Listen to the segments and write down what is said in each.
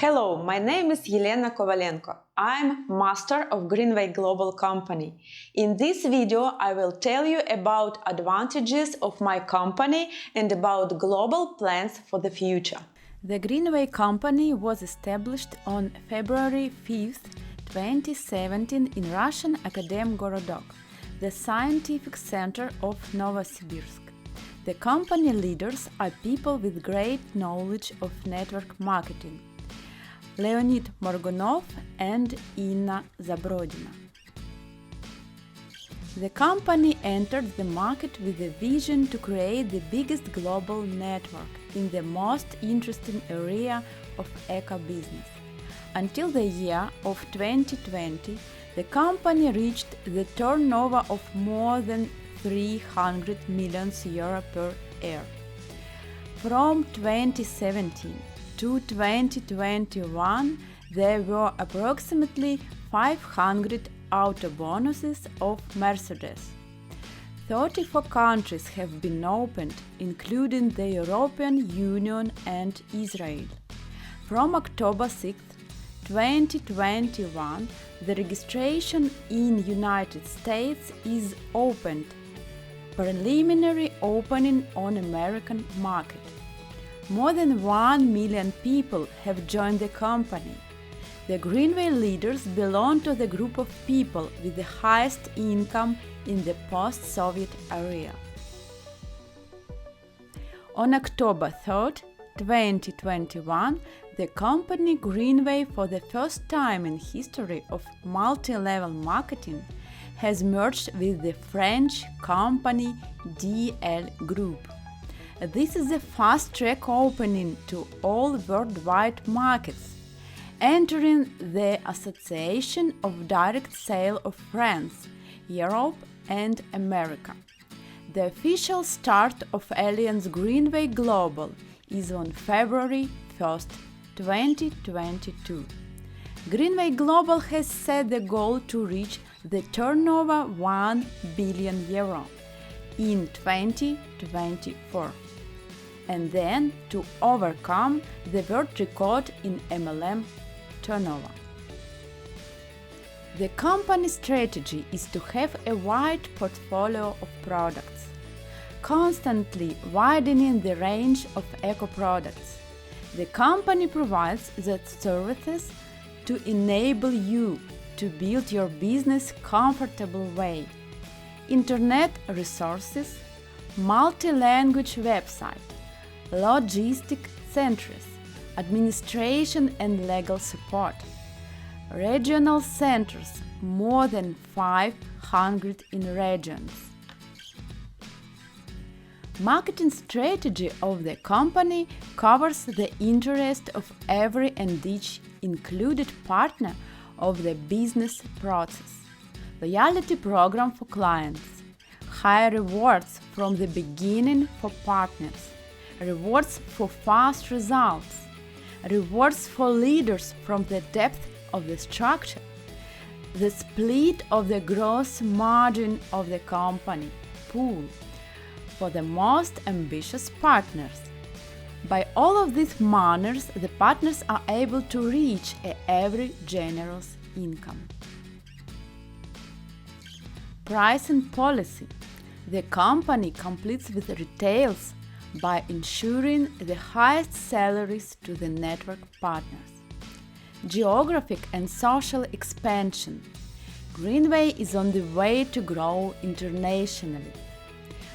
Hello, my name is Elena Kovalenko. I'm Master of Greenway Global company. In this video, I will tell you about advantages of my company and about global plans for the future. The Greenway company was established on February 5th, 2017 in Russian Akademgorodok, the scientific center of Novosibirsk. The company leaders are people with great knowledge of network marketing. Leonid Morgunov and Inna Zabrodina. The company entered the market with a vision to create the biggest global network in the most interesting area of eco-business. Until the year of 2020, the company reached the turnover of more than 300 million euro per year. From 2017 to 2021, there were approximately 500 auto bonuses of Mercedes. 34 countries have been opened, including the European Union and Israel. From October 6, 2021, the registration in United States is opened. Preliminary opening on American market. More than 1 million people have joined the company. The Greenway leaders belong to the group of people with the highest income in the post-Soviet area. On October 3, 2021, the company Greenway, for the first time in history of multi-level marketing, has merged with the French company DL Group. This is a fast-track opening to all worldwide markets, entering the Association of Direct Sale of France, Europe and America. The official start of Alliance Greenway Global is on February 1, 2022. Greenway Global has set the goal to reach the turnover 1 billion euro in 2024. And then to overcome the world record in MLM turnover. The company's strategy is to have a wide portfolio of products, constantly widening the range of eco-products. The company provides the services to enable you to build your business comfortable way. Internet resources, multi-language website, logistic centers, administration and legal support, regional centers, more than 500 in regions. Marketing strategy of the company covers the interest of every and each included partner of the business process. Loyalty program for clients, high rewards from the beginning for partners, rewards for fast results, rewards for leaders from the depth of the structure, the split of the gross margin of the company pool for the most ambitious partners. By all of these manners, the partners are able to reach an average generous income. Pricing policy. The company competes with retails by ensuring the highest salaries to the network partners. Geographic and social expansion. Greenway is on the way to grow internationally.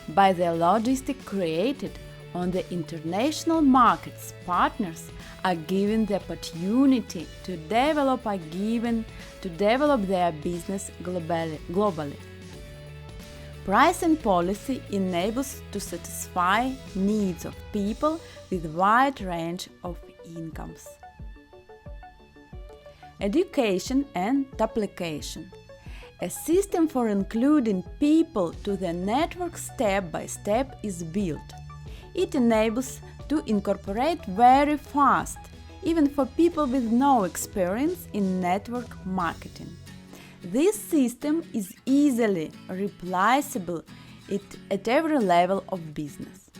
By the logistic created on the international markets, partners are given the opportunity to develop their business globally. Pricing policy enables to satisfy needs of people with wide range of incomes. Education and duplication. A system for including people to the network step by step is built. It enables to incorporate very fast, even for people with no experience in network marketing. This system is easily replaceable at every level of business.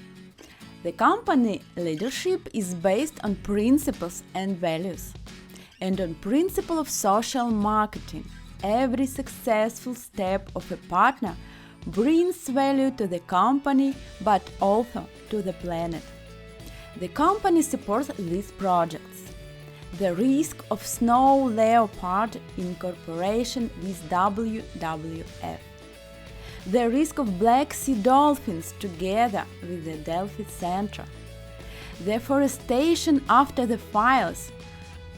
The company leadership is based on principles and values, and on principle of social marketing. Every successful step of a partner brings value to the company, but also to the planet. The company supports these projects. The risk of snow leopard in cooperation with WWF. The risk of Black Sea dolphins together with the Delphi Center. Deforestation after the fires.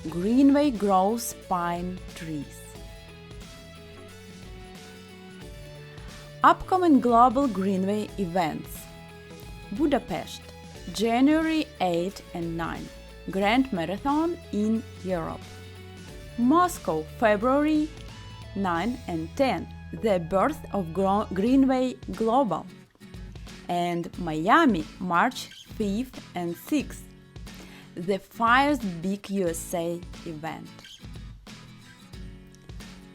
Greenway grows pine trees. Upcoming global Greenway events. Budapest, January 8 and 9. Grand Marathon in Europe. Moscow, February 9 and 10. The birth of Greenway Global. And Miami, March 5th and 6th. The first big USA event.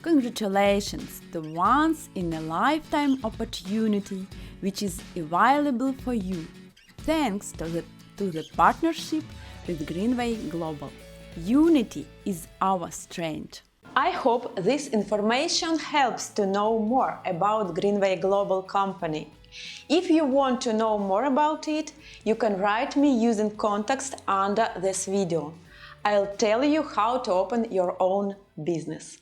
Congratulations, the once-in-a-lifetime opportunity which is available for you, thanks to the partnership with Greenway Global. Unity is our strength. I hope this information helps to know more about Greenway Global Company. If you want to know more about it, you can write me using context under this video. I'll tell you how to open your own business.